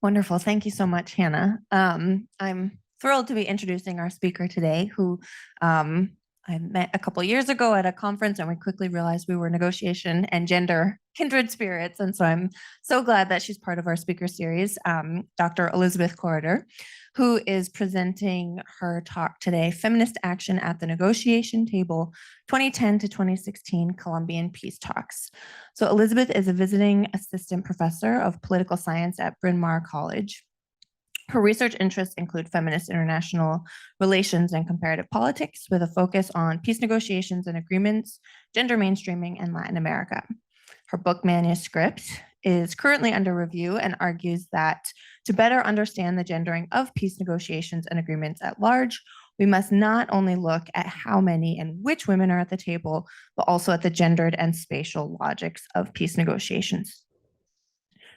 Wonderful. Thank you so much, Hannah. I'm thrilled to be introducing our speaker today, who I met a couple years ago at a conference, and we quickly realized we were negotiation and gender kindred spirits. And so I'm so glad that she's part of our speaker series, Dr. Elizabeth Corredor, who is presenting her talk today, Feminist Action at the Negotiation Table, 2010 to 2016 Colombian Peace Talks. So Elizabeth is a visiting assistant professor of political science at Bryn Mawr College. Her research interests include feminist international relations and comparative politics, with a focus on peace negotiations and agreements, gender mainstreaming, and Latin America. Her book manuscript is currently under review and argues that to better understand the gendering of peace negotiations and agreements at large, we must not only look at how many and which women are at the table, but also at the gendered and spatial logics of peace negotiations.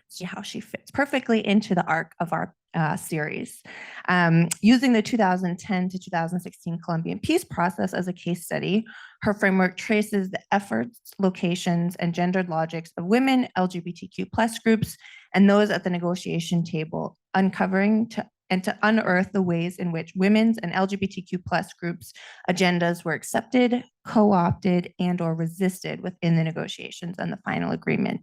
See how she fits perfectly into the arc of our series. Using the 2010 to 2016 Colombian peace process as a case study, her framework traces the efforts, locations, and gendered logics of women, LGBTQ plus groups, and those at the negotiation table, uncovering to unearth the ways in which women's and LGBTQ plus groups' agendas were accepted, co-opted, and or resisted within the negotiations and the final agreement.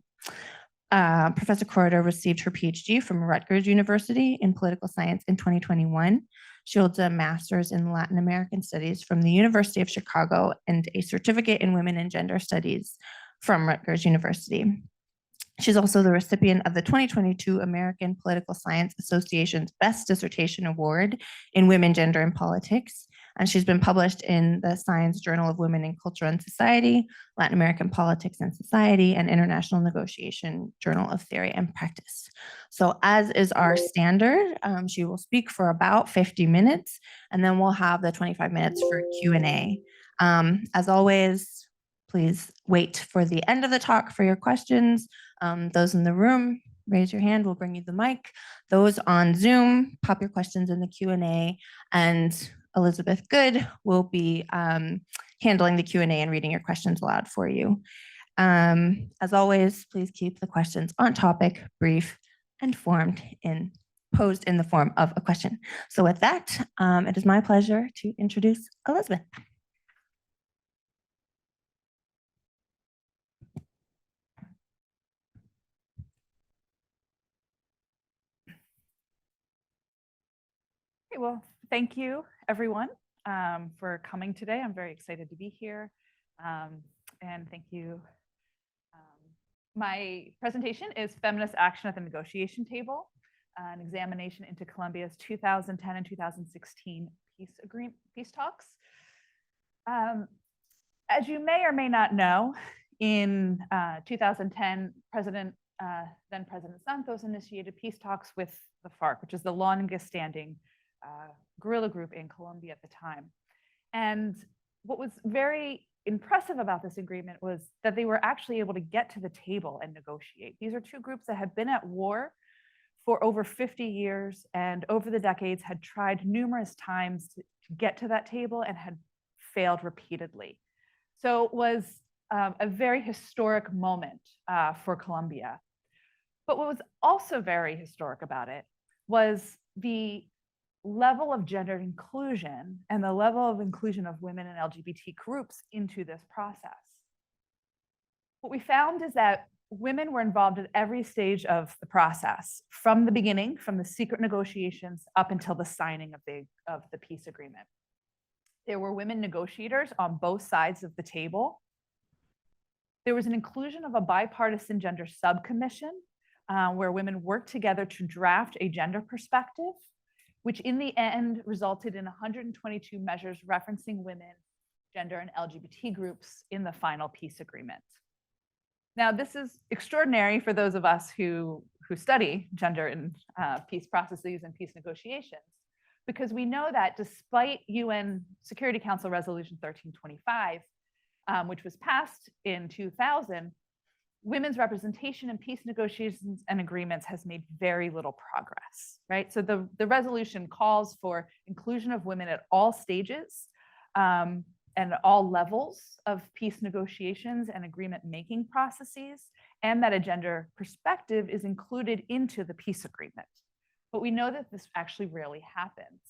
Professor Corredor received her PhD from Rutgers University in political science in 2021. She holds a master's in Latin American studies from the University of Chicago and a certificate in women and gender studies from Rutgers University. She's also the recipient of the 2022 American Political Science Association's Best Dissertation Award in Women, Gender, and Politics. And she's been published in the Science Journal of Women in Culture and Society, Latin American Politics and Society, and International Negotiation Journal of Theory and Practice. So as is our standard, she will speak for about 50 minutes, and then we'll have the 25 minutes for Q&A. As always, please wait for the end of the talk for your questions. Those in the room, raise your hand, we'll bring you the mic. Those on Zoom, pop your questions in the Q&A, and Elizabeth Good will be handling the Q&A and reading your questions aloud for you. As always, please keep the questions on topic, brief, and posed in the form of a question. So with that, it is my pleasure to introduce Elizabeth. Okay, well, thank you, everyone, for coming today. I'm very excited to be here. And thank you. My presentation is Feminist Action at the Negotiation Table, an examination into Colombia's 2010 and 2016 peace talks. As you may or may not know, in 2010, then President Santos initiated peace talks with the FARC, which is the longest standing guerrilla group in Colombia at the time. And what was very impressive about this agreement was that they were actually able to get to the table and negotiate. These are two groups that had been at war for over 50 years and over the decades had tried numerous times to get to that table and had failed repeatedly. So it was a very historic moment for Colombia. But what was also very historic about it was the level of gender inclusion and the level of inclusion of women and LGBT groups into this process. What we found is that women were involved at every stage of the process, from the beginning, from the secret negotiations up until the signing of the peace agreement. There were women negotiators on both sides of the table. There was an inclusion of a bipartisan gender subcommission where women worked together to draft a gender perspective, which in the end resulted in 122 measures referencing women, gender, and LGBT groups in the final peace agreement. Now, this is extraordinary for those of us who study gender in peace processes and peace negotiations, because we know that despite UN Security Council Resolution 1325, which was passed in 2000, women's representation in peace negotiations and agreements has made very little progress, right? So the resolution calls for inclusion of women at all stages and all levels of peace negotiations and agreement making processes, and that a gender perspective is included into the peace agreement. but we know that this actually rarely happens.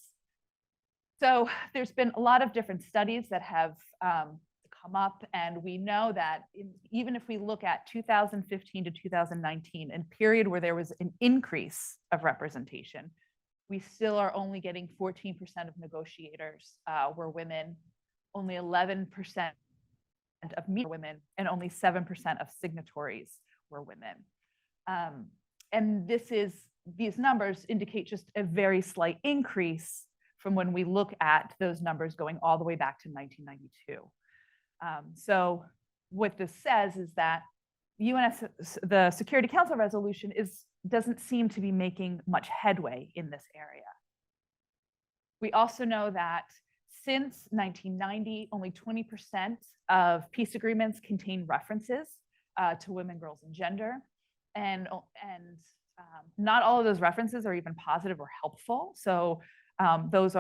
So there's been a lot of different studies that have come up, and we know that even if we look at 2015 to 2019, a period where there was an increase of representation, we still are only getting 14% of negotiators were women, only 11% of media were women, and only 7% of signatories were women. And these numbers indicate just a very slight increase from when we look at those numbers going all the way back to 1992. So what this says is that the Security Council resolution doesn't seem to be making much headway in this area. We also know that since 1990, only 20% of peace agreements contain references to women, girls, and gender. And not all of those references are even positive or helpful. So those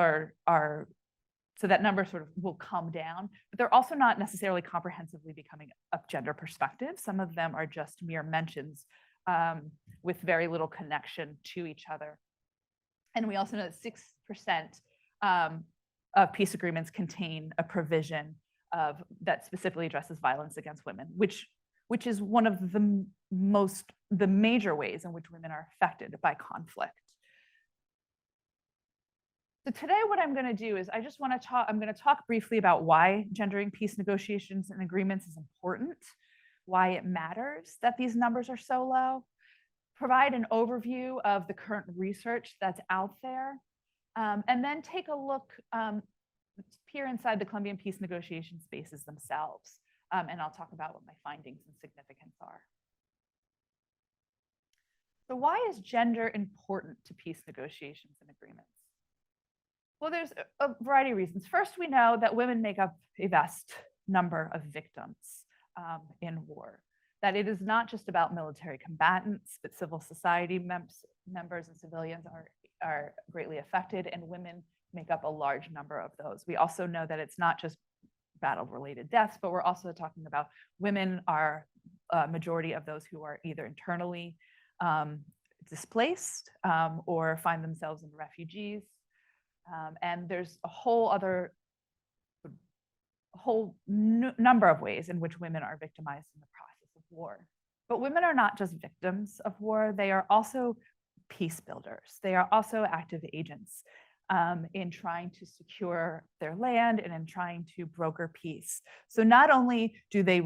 so that number sort of will come down, but they're also not necessarily comprehensively becoming a gender perspective. Some of them are just mere mentions with very little connection to each other. And we also know that 6% of peace agreements contain a provision that specifically addresses violence against women, which is one of the major ways in which women are affected by conflict. So today what I'm going to do is I'm going to talk briefly about why gendering peace negotiations and agreements is important, why it matters that these numbers are so low, provide an overview of the current research that's out there, and then take a look, peer inside the Colombian peace negotiation spaces themselves. And I'll talk about what my findings and significance are. So why is gender important to peace negotiations and agreements? Well, there's a variety of reasons. First, we know that women make up a vast number of victims in war, that it is not just about military combatants, but civil society members and civilians are greatly affected, and women make up a large number of those. We also know that it's not just battle-related deaths, but we're also talking about women are a majority of those who are either internally displaced or find themselves in refugees. And there's a whole number of ways in which women are victimized in the process of war. But women are not just victims of war, they are also peace builders. They are also active agents in trying to secure their land and in trying to broker peace. So not only do they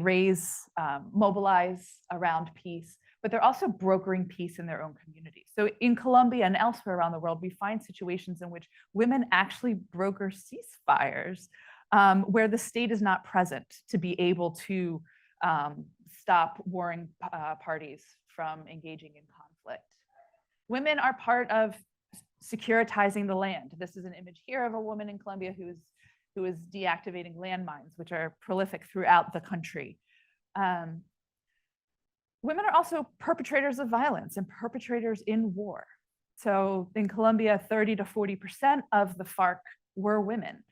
mobilize around peace, but they're also brokering peace in their own communities. So in Colombia and elsewhere around the world, we find situations in which women actually broker ceasefires where the state is not present to be able to stop warring parties from engaging in conflict. Women are part of securitizing the land. This is an image here of a woman in Colombia who is deactivating landmines, which are prolific throughout the country. Women are also perpetrators of violence and perpetrators in war. So in Colombia, 30 to 40% of the FARC were women.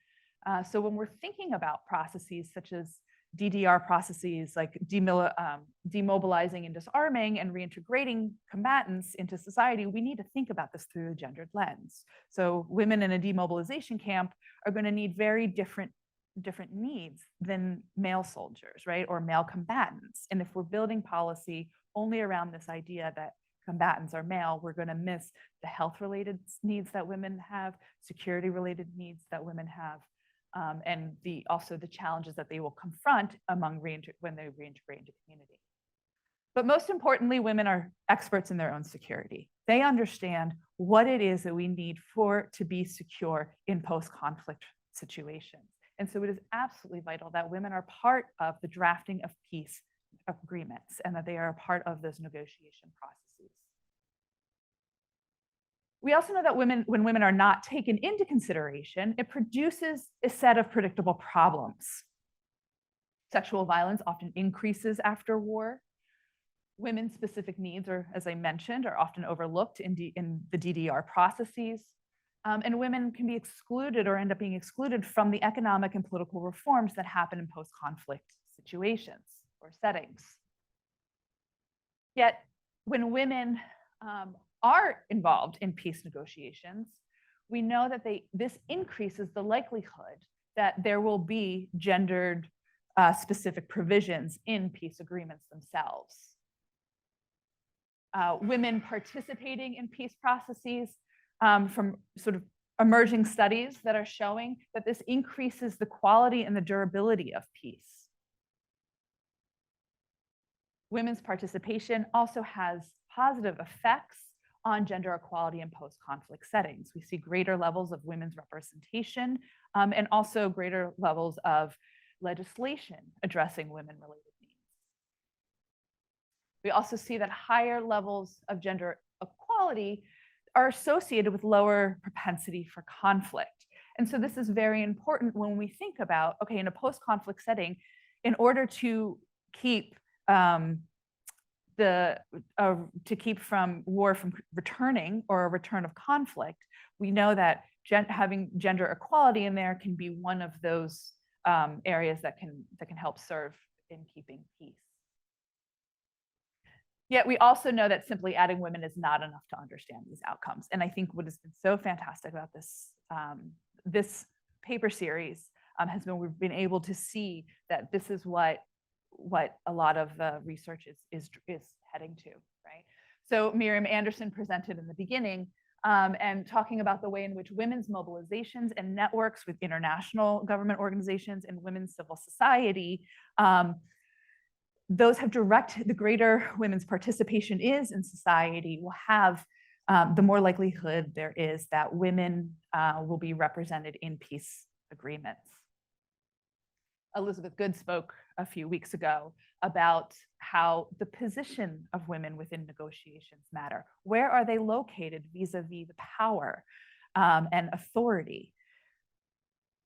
So when we're thinking about processes such as DDR processes like demobilizing and disarming and reintegrating combatants into society, we need to think about this through a gendered lens. So women in a demobilization camp are going to need very different needs than male soldiers, right? Or male combatants. And if we're building policy only around this idea that combatants are male, we're going to miss the health-related needs that women have, security-related needs that women have, and also the challenges that they will confront when they reintegrate into community. But most importantly, women are experts in their own security. They understand what it is that we need to be secure in post-conflict situations. And so it is absolutely vital that women are part of the drafting of peace agreements and that they are a part of those negotiation processes. We also know that when women are not taken into consideration, it produces a set of predictable problems. Sexual violence often increases after war. Women's specific needs, as I mentioned, are often overlooked in the DDR processes. And women can be excluded or end up being excluded from the economic and political reforms that happen in post-conflict situations or settings. Yet, when women are involved in peace negotiations, we know that this increases the likelihood that there will be gendered specific provisions in peace agreements themselves. Women participating in peace processes from sort of emerging studies that are showing that this increases the quality and the durability of peace. Women's participation also has positive effects on gender equality in post-conflict settings. We see greater levels of women's representation and also greater levels of legislation addressing women-related needs. We also see that higher levels of gender equality are associated with lower propensity for conflict. And so this is very important when we think about, okay, in a post-conflict setting, in order to keep from war from returning or a return of conflict, we know that having gender equality in there can be one of those areas that can help serve in keeping peace. Yet we also know that simply adding women is not enough to understand these outcomes. And I think what has been so fantastic about this paper series has been we've been able to see that this is what a lot of the research is heading to, right? So Miriam Anderson presented in the beginning and talking about the way in which women's mobilizations and networks with international government organizations and women's civil society, those have the greater women's participation is in society will have the more likelihood there is that women will be represented in peace agreements. Elizabeth Good spoke a few weeks ago about how the position of women within negotiations matter. Where are they located vis-a-vis the power and authority?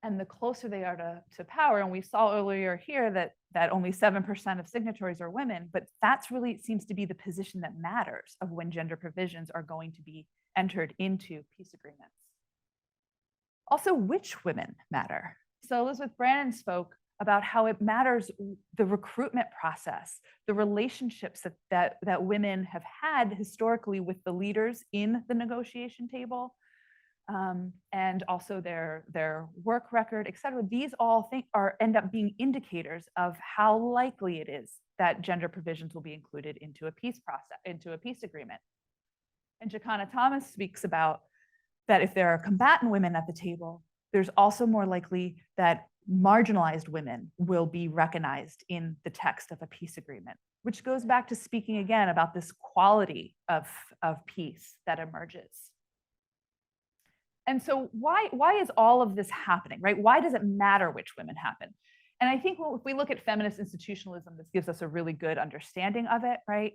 And the closer they are to power, and we saw earlier here that only 7% of signatories are women, but that's really seems to be the position that matters of when gender provisions are going to be entered into peace agreements. Also, which women matter. So Elizabeth Brannon spoke about how it matters the recruitment process, the relationships that women have had historically with the leaders in the negotiation table, and also their work record, et cetera. These all end up being indicators of how likely it is that gender provisions will be included into a peace process, into a peace agreement. And Jacana Thomas speaks about that if there are combatant women at the table, there's also more likely that marginalized women will be recognized in the text of a peace agreement, which goes back to speaking again about this quality of peace that emerges. And so why is all of this happening, right? Why does it matter which women happen? And I think if we look at feminist institutionalism, this gives us a really good understanding of it, right?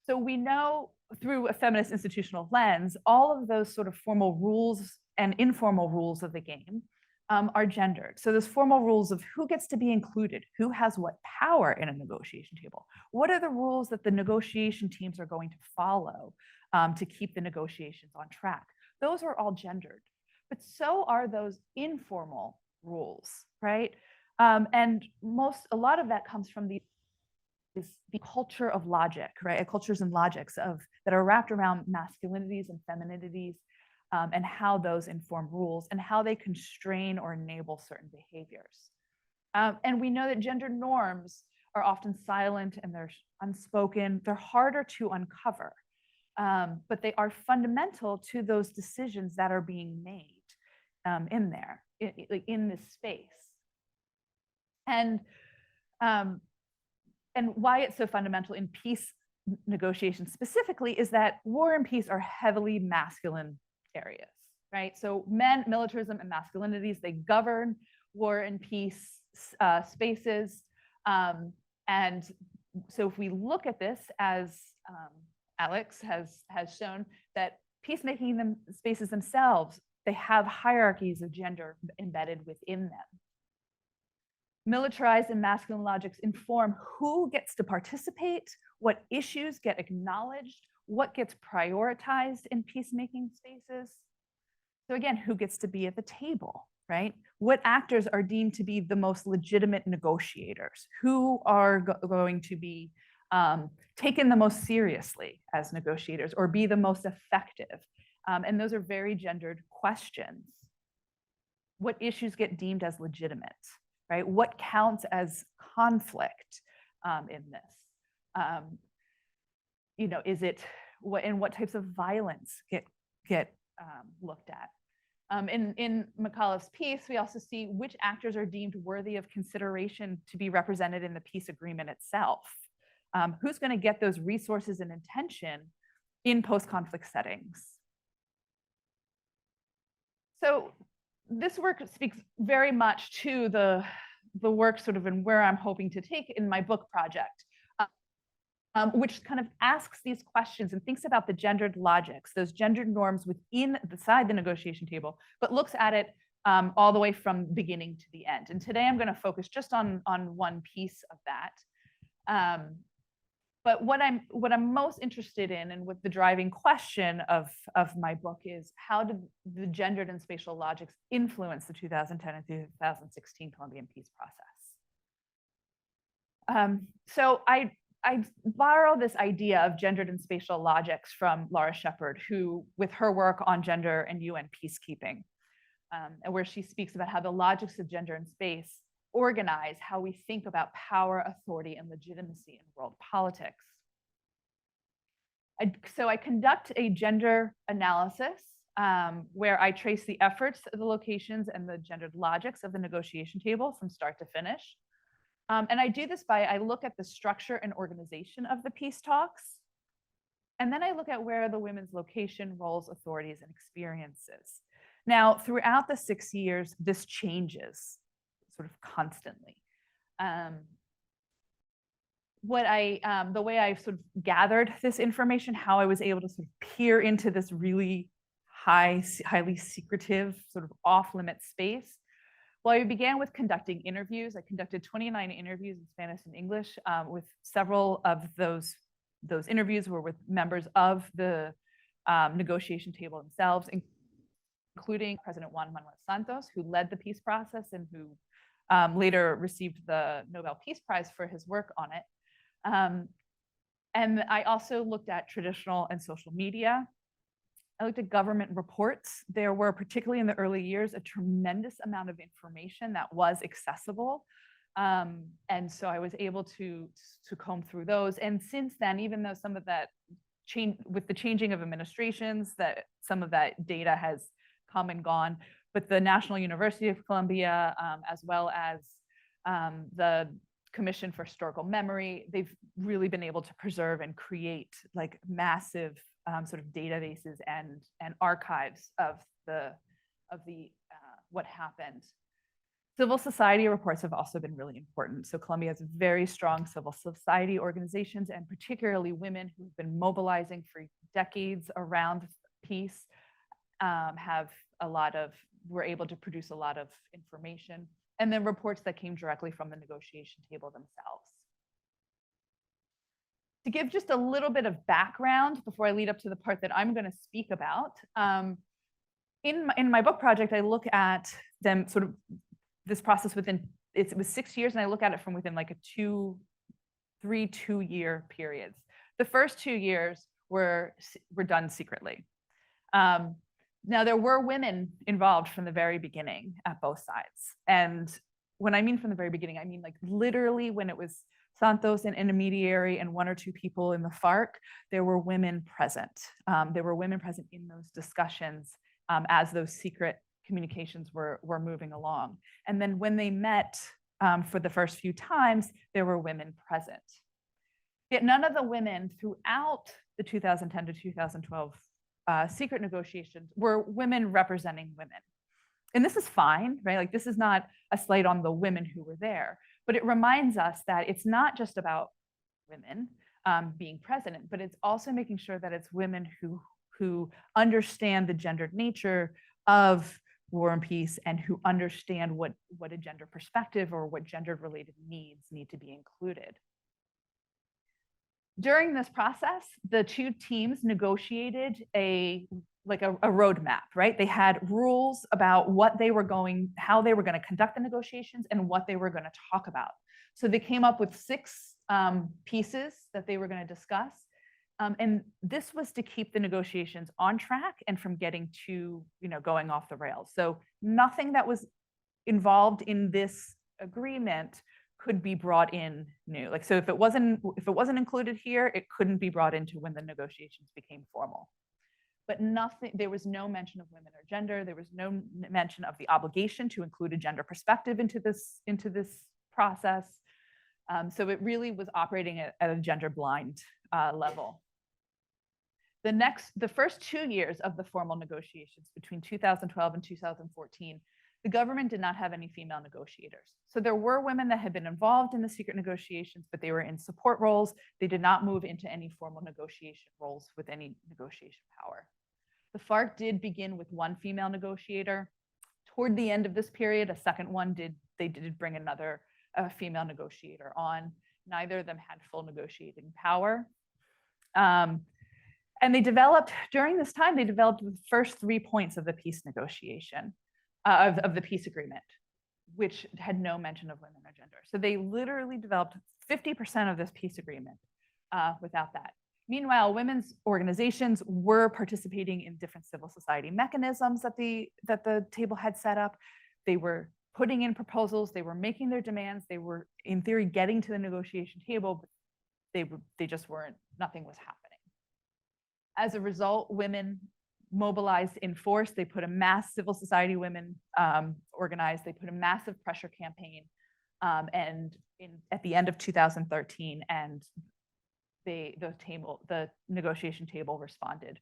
So we know through a feminist institutional lens, all of those sort of formal rules and informal rules of the game are gendered. So those formal rules of who gets to be included, who has what power in a negotiation table, what are the rules that the negotiation teams are going to follow to keep the negotiations on track. Those are all gendered, but so are those informal rules, right? And a lot of that comes from the culture of logic, right? Cultures and logics that are wrapped around masculinities and femininities, and how those inform rules and how they constrain or enable certain behaviors. And we know that gender norms are often silent and they're unspoken. They're harder to uncover, but they are fundamental to those decisions that are being made in there, in this space. And why it's so fundamental in peace negotiations specifically is that war and peace are heavily masculine areas, right? So militarism and masculinities, they govern war and peace spaces. And so if we look at this as Alex has shown, that peacemaking spaces themselves, they have hierarchies of gender embedded within them. Militarized and masculine logics inform who gets to participate, what issues get acknowledged, what gets prioritized in peacemaking spaces. So again, who gets to be at the table, right? What actors are deemed to be the most legitimate negotiators? Who are going to be taken the most seriously as negotiators or be the most effective? And those are very gendered questions. What issues get deemed as legitimate, right? What counts as conflict in this? You know, is it what types of violence get looked at? In McAuliffe's piece, we also see which actors are deemed worthy of consideration to be represented in the peace agreement itself. Who's going to get those resources and attention in post-conflict settings? So this work speaks very much to the work sort of and where I'm hoping to take in my book project, which kind of asks these questions and thinks about the gendered logics, those gendered norms within the negotiation table, but looks at it all the way from beginning to the end. And today I'm going to focus just on one piece of that. But what I'm most interested in, and what the driving question of my book is, how did the gendered and spatial logics influence the 2010 and 2016 Colombian peace process? So I borrow this idea of gendered and spatial logics from Laura Shepard, who, with her work on gender and UN peacekeeping, and where she speaks about how the logics of gender and space organize how we think about power, authority, and legitimacy in world politics. So I conduct a gender analysis where I trace the efforts, the locations, and the gendered logics of the negotiation table from start to finish. And I do this by, I look at the structure and organization of the peace talks, and then I look at where the women's location, roles, authorities, and experiences. Now, throughout the 6 years, this changes sort of constantly. The way I've sort of gathered this information, how I was able to sort of peer into this really highly secretive, sort of off-limit space. Well, I began with conducting interviews. I conducted 29 interviews in Spanish and English, with several of those interviews were with members of the negotiation table themselves, including President Juan Manuel Santos, who led the peace process and who later received the Nobel Peace Prize for his work on it. And I also looked at traditional and social media. I looked at government reports. There were, particularly in the early years, a tremendous amount of information that was accessible. And so I was able to comb through those. And since then, even though some of that change with the changing of administrations, that some of that data has come and gone, but the National University of Colombia, as well as the Commission for Historical Memory, they've really been able to preserve and create like massive sort of databases and archives of what happened. Civil society reports have also been really important. So Colombia has very strong civil society organizations, and particularly women who've been mobilizing for decades around peace, were able to produce a lot of information, and then reports that came directly from the negotiation table themselves. To give just a little bit of background before I lead up to the part that I'm going to speak about, in my book project, I look at them sort of this process within, it was 6 years, and I look at it from within like a 2-year periods. The first 2 years were done secretly. Now, there were women involved from the very beginning at both sides. And when I mean from the very beginning, I mean like literally when it was Santos, an intermediary, and 1 or 2 people in the FARC, there were women present. There were women present in those discussions as those secret communications were moving along. And then when they met for the first few times, there were women present. Yet none of the women throughout the 2010 to 2012 secret negotiations were women representing women. And this is fine, right? Like, this is not a slight on the women who were there, but it reminds us that it's not just about women being present, but it's also making sure that it's women who understand the gendered nature of war and peace, and who understand what a gender perspective or what gendered related needs need to be included. During this process, the 2 teams negotiated a roadmap, right? They had rules about how they were going to conduct the negotiations and what they were going to talk about. So they came up with 6 pieces that they were going to discuss. And this was to keep the negotiations on track and from getting to, going off the rails. So nothing that was involved in this agreement could be brought in new. Like, so if it wasn't included here, it couldn't be brought into when the negotiations became formal. But there was no mention of women or gender. There was no mention of the obligation to include a gender perspective into this process. So it really was operating at a gender blind level. The first 2 years of the formal negotiations between 2012 and 2014, the government did not have any female negotiators. So there were women that had been involved in the secret negotiations, but they were in support roles. They did not move into any formal negotiation roles with any negotiation power. The FARC did begin with one female negotiator. Toward the end of this period, a second one did bring another female negotiator on. Neither of them had full negotiating power. And they developed, during this time, they developed the first 3 points of the peace negotiation, of the peace agreement, which had no mention of women or gender. So they literally developed 50% of this peace agreement without that. Meanwhile, women's organizations were participating in different civil society mechanisms that the table had set up. They were putting in proposals, they were making their demands, they were, in theory, getting to the negotiation table, but they just weren't, nothing was happening. As a result, women mobilized in force. They put a mass civil society women organized. They put a massive pressure campaign, at the end of 2013, and the negotiation table responded.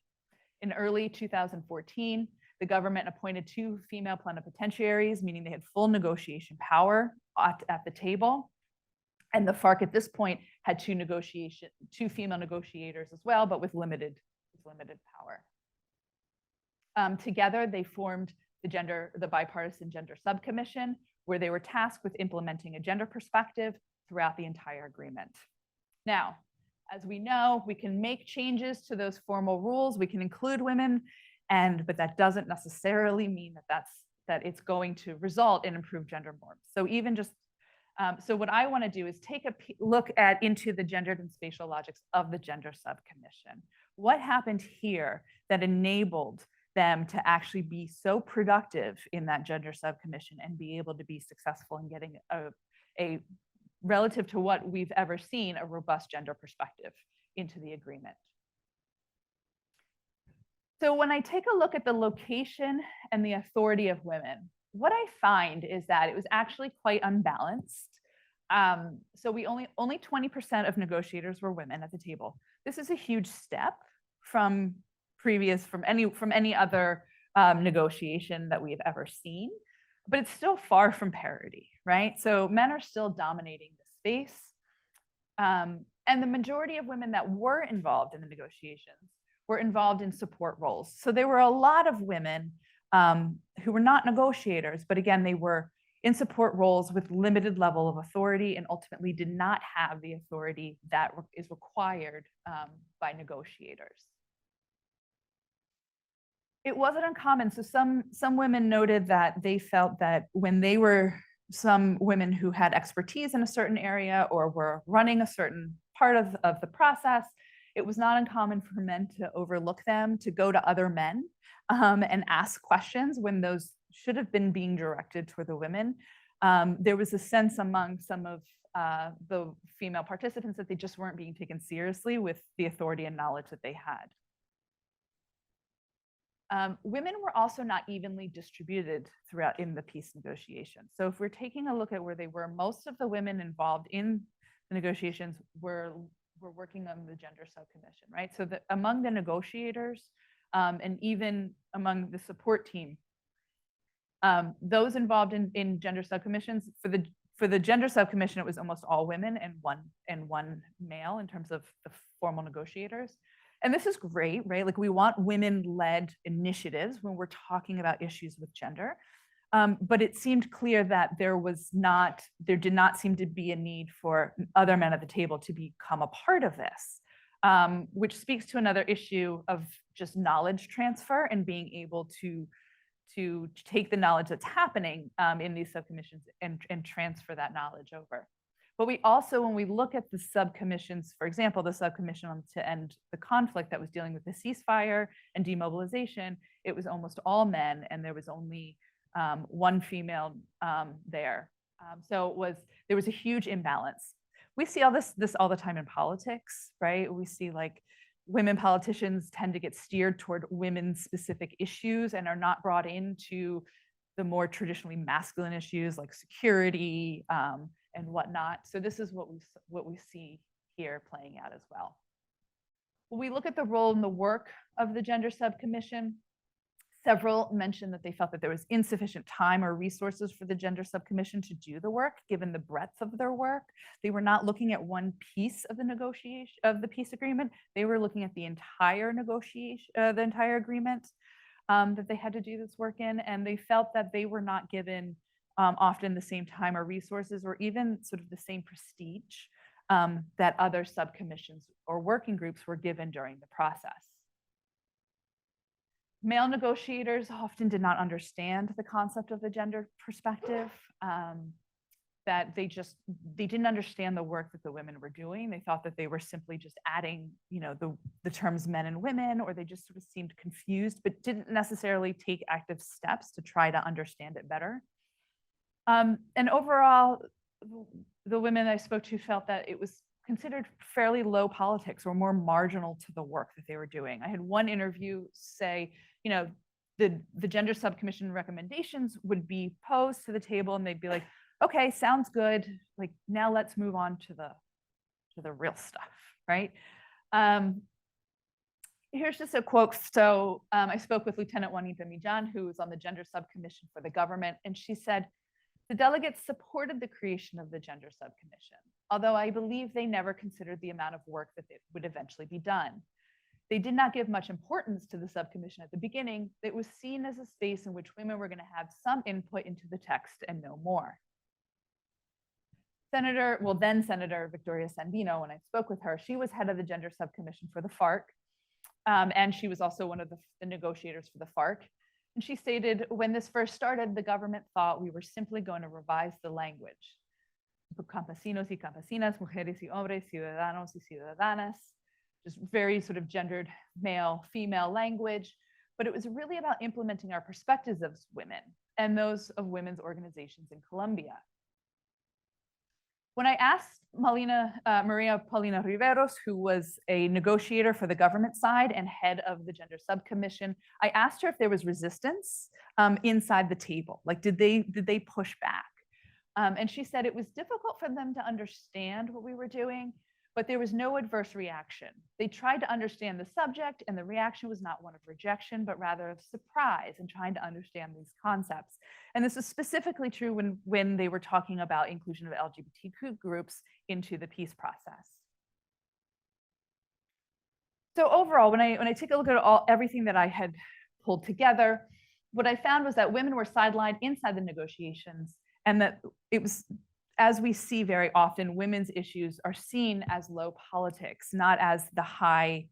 In early 2014, the government appointed 2 female plenipotentiaries, meaning they had full negotiation power at the table. And the FARC at this point had 2 female negotiators as well, but with limited power. Together, they formed the bipartisan gender subcommission, where they were tasked with implementing a gender perspective throughout the entire agreement. Now, as we know, we can make changes to those formal rules. We can include women, but that doesn't necessarily mean that it's going to result in improved gender norms. So even just so what I want to do is take a look into the gendered and spatial logics of the gender subcommission. What happened here that enabled them to actually be so productive in that gender subcommission and be able to be successful in getting a relative to what we've ever seen, a robust gender perspective into the agreement. So when I take a look at the location and the authority of women, what I find is that it was actually quite unbalanced. So only 20% of negotiators were women at the table. This is a huge step from any other negotiation that we've ever seen, but it's still far from parity, right? So men are still dominating the space. And the majority of women that were involved in the negotiations were involved in support roles. So there were a lot of women who were not negotiators, but again, they were in support roles with limited level of authority and ultimately did not have the authority that is required by negotiators. It wasn't uncommon. So some women noted that they felt that when they were some women who had expertise in a certain area or were running a certain part of the process, it was not uncommon for men to overlook them, to go to other men and ask questions when those should have been being directed toward the women. There was a sense among some of the female participants that they just weren't being taken seriously with the authority and knowledge that they had. Women were also not evenly distributed throughout in the peace negotiations. So if we're taking a look at where they were, most of the women involved in the negotiations were working on the gender subcommission, right? So among the negotiators and even among the support team, those involved in gender subcommissions, for the gender subcommission, it was almost all women and one male in terms of the formal negotiators. And this is great, right? Like we want women-led initiatives when we're talking about issues with gender. But it seemed clear that there did not seem to be a need for other men at the table to become a part of this, which speaks to another issue of just knowledge transfer and being able to take the knowledge that's happening in these subcommissions and transfer that knowledge over. But we also, when we look at the subcommissions, for example, the subcommission to end the conflict that was dealing with the ceasefire and demobilization, it was almost all men, and there was only one female there. So there was a huge imbalance. We see all this all the time in politics, right? We see like women politicians tend to get steered toward women-specific issues and are not brought into the more traditionally masculine issues like security and whatnot. So this is what we see here playing out as well. When we look at the role and the work of the Gender Subcommission, several mentioned that they felt that there was insufficient time or resources for the Gender Subcommission to do the work, given the breadth of their work. They were not looking at one piece of the negotiation of the peace agreement. They were looking at the entire negotiation, the entire agreement that they had to do this work in, and they felt that they were not given often the same time or resources, or even sort of the same prestige that other subcommissions or working groups were given during the process. Male negotiators often did not understand the concept of the gender perspective, that they didn't understand the work that the women were doing. They thought that they were simply just adding, the terms men and women, or they just sort of seemed confused, but didn't necessarily take active steps to try to understand it better. And overall, the women I spoke to felt that it was considered fairly low politics or more marginal to the work that they were doing. I had one interview say, the Gender Subcommission recommendations would be posed to the table and they'd be like, okay, sounds good. Like, now let's move on to the real stuff, right? Here's just a quote. So I spoke with Lieutenant Juanita Millán, who was on the Gender Subcommission for the government, and she said, the delegates supported the creation of the Gender Subcommission, although I believe they never considered the amount of work that would eventually be done. They did not give much importance to the subcommission at the beginning. It was seen as a space in which women were going to have some input into the text and no more. Then Senator Victoria Sandino, when I spoke with her, she was head of the Gender Subcommission for the FARC, and she was also one of the negotiators for the FARC. And she stated, when this first started, the government thought we were simply going to revise the language. Campesinos y campesinas, mujeres y hombres, ciudadanos y ciudadanas, just very sort of gendered male, female language. But it was really about implementing our perspectives as women and those of women's organizations in Colombia. When I asked Maria Paulina Riveros, who was a negotiator for the government side and head of the Gender Subcommission, I asked her if there was resistance inside the table. Like, did they push back? And she said it was difficult for them to understand what we were doing, but there was no adverse reaction. They tried to understand the subject, and the reaction was not one of rejection, but rather of surprise and trying to understand these concepts. And this is specifically true when they were talking about inclusion of LGBTQ groups into the peace process. So overall, when I take a look at everything that I had pulled together, what I found was that women were sidelined inside the negotiations, and that it was, as we see very often, women's issues are seen as low politics, not as the high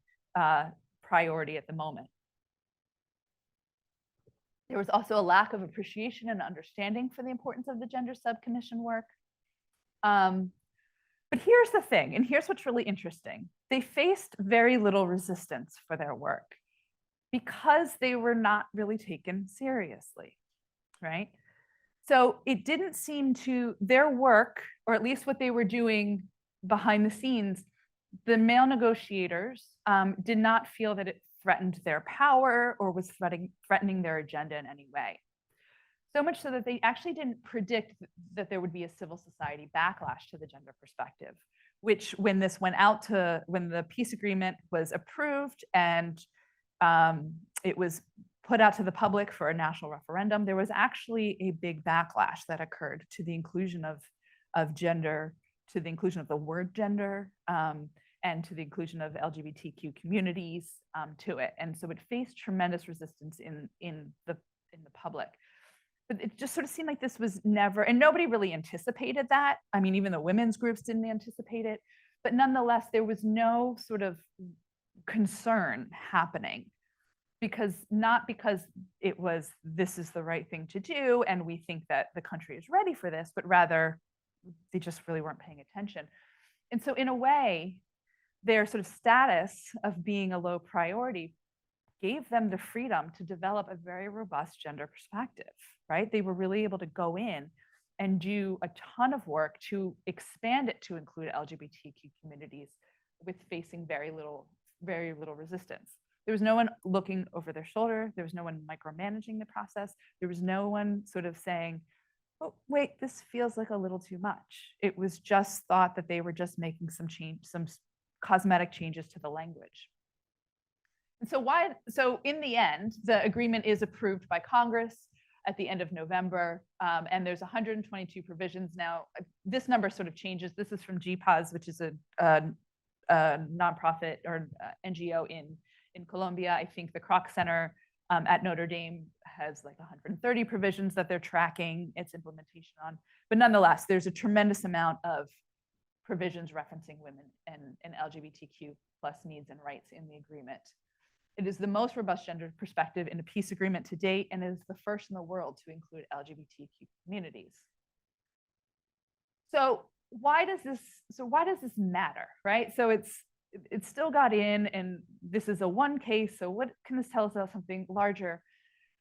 priority at the moment. There was also a lack of appreciation and understanding for the importance of the Gender Subcommission work. But here's the thing, and here's what's really interesting. They faced very little resistance for their work because they were not really taken seriously, right? So it didn't seem to, their work, or at least what they were doing behind the scenes, the male negotiators did not feel that it threatened their power or was threatening their agenda in any way. So much so that they actually didn't predict that there would be a civil society backlash to the gender perspective, which when the peace agreement was approved and it was put out to the public for a national referendum, there was actually a big backlash that occurred to the inclusion of gender, to the inclusion of the word gender, and to the inclusion of LGBTQ communities to it. And so it faced tremendous resistance in the public. But it just sort of seemed like this was never, and nobody really anticipated that. I mean, even the women's groups didn't anticipate it, but nonetheless, there was no sort of concern happening, not because it was, this is the right thing to do, and we think that the country is ready for this, but rather they just really weren't paying attention. And so in a way, their sort of status of being a low priority gave them the freedom to develop a very robust gender perspective, right? They were really able to go in and do a ton of work to expand it to include LGBTQ communities with facing very little resistance. There was no one looking over their shoulder. There was no one micromanaging the process. There was no one sort of saying, oh, wait, this feels like a little too much. It was just thought that they were just making some cosmetic changes to the language. And so in the end, the agreement is approved by Congress at the end of November, and there's 122 provisions now. This number sort of changes. This is from GPAS, which is a nonprofit or NGO in Colombia. I think the Kroc Center at Notre Dame has like 130 provisions that they're tracking its implementation on. But nonetheless, there's a tremendous amount of provisions referencing women and LGBTQ plus needs and rights in the agreement. It is the most robust gender perspective in a peace agreement to date, and is the first in the world to include LGBTQ communities. So why does this matter, right? So it's still got in, and this is a one case. So what can this tell us about something larger?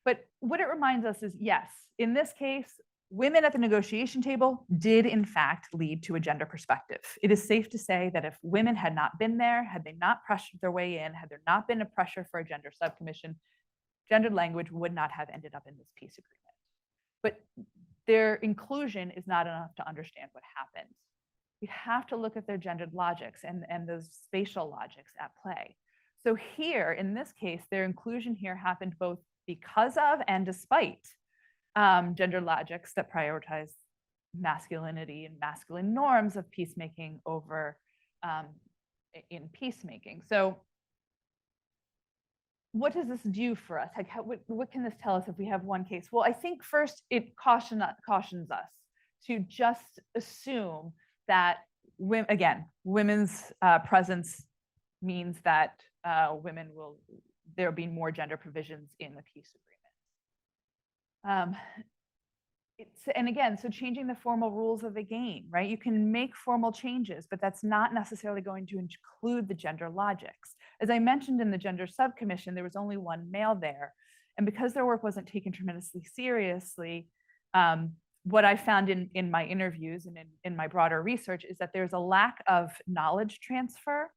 But what it reminds us is, yes, in this case, women at the negotiation table did in fact lead to a gender perspective. It is safe to say that if women had not been there, had they not pressured their way in, had there not been a pressure for a gender subcommission, gendered language would not have ended up in this peace agreement. But their inclusion is not enough to understand what happened. We have to look at their gendered logics and those spatial logics at play. So here, in this case, their inclusion here happened both because of and despite gender logics that prioritize masculinity and masculine norms of peacemaking over in peacemaking. So what does this do for us? Like, what can this tell us if we have one case? Well, I think first it cautions us to just assume that women's presence means that there'll be more gender provisions in the peace agreement. So changing the formal rules of the game, right? You can make formal changes, but that's not necessarily going to include the gender logics. As I mentioned in the gender subcommission, there was only one male there. And because their work wasn't taken tremendously seriously, what I found in my interviews and in my broader research is that there's a lack of knowledge transfer,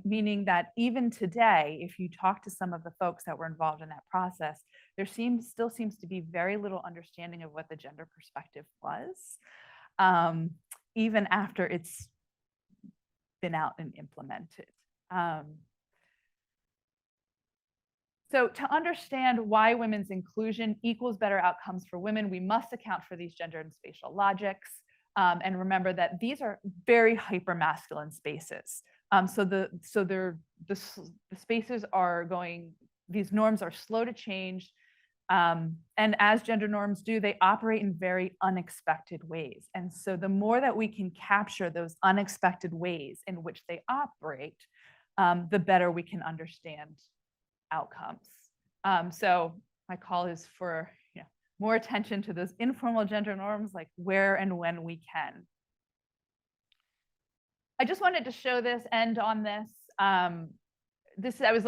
meaning that even today, if you talk to some of the folks that were involved in that process, there still seems to be very little understanding of what the gender perspective was, even after it's been out and implemented. So to understand why women's inclusion equals better outcomes for women, we must account for these gender and spatial logics, and remember that these are very hypermasculine spaces. So the spaces are going, these norms are slow to change. And as gender norms do, they operate in very unexpected ways. And so the more that we can capture those unexpected ways in which they operate, the better we can understand outcomes. So my call is for more attention to those informal gender norms, like where and when we can. I just wanted to show this, end on this. I was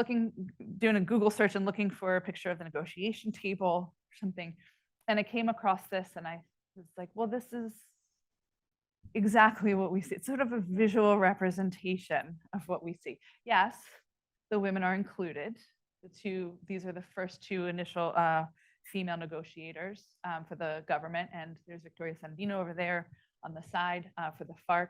doing a Google search and looking for a picture of the negotiation table or something, and I came across this, and I was like, well, this is exactly what we see. It's sort of a visual representation of what we see. Yes, the women are included. These are the first two initial female negotiators for the government, and there's Victoria Sandino over there on the side for the FARC.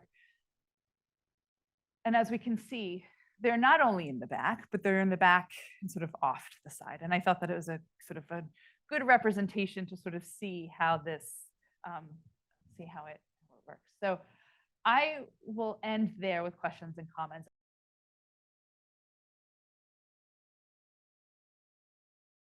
And as we can see, they're not only in the back, but they're in the back and sort of off to the side. And I thought that it was a sort of a good representation to sort of see how this, see how it works. So I will end there with questions and comments.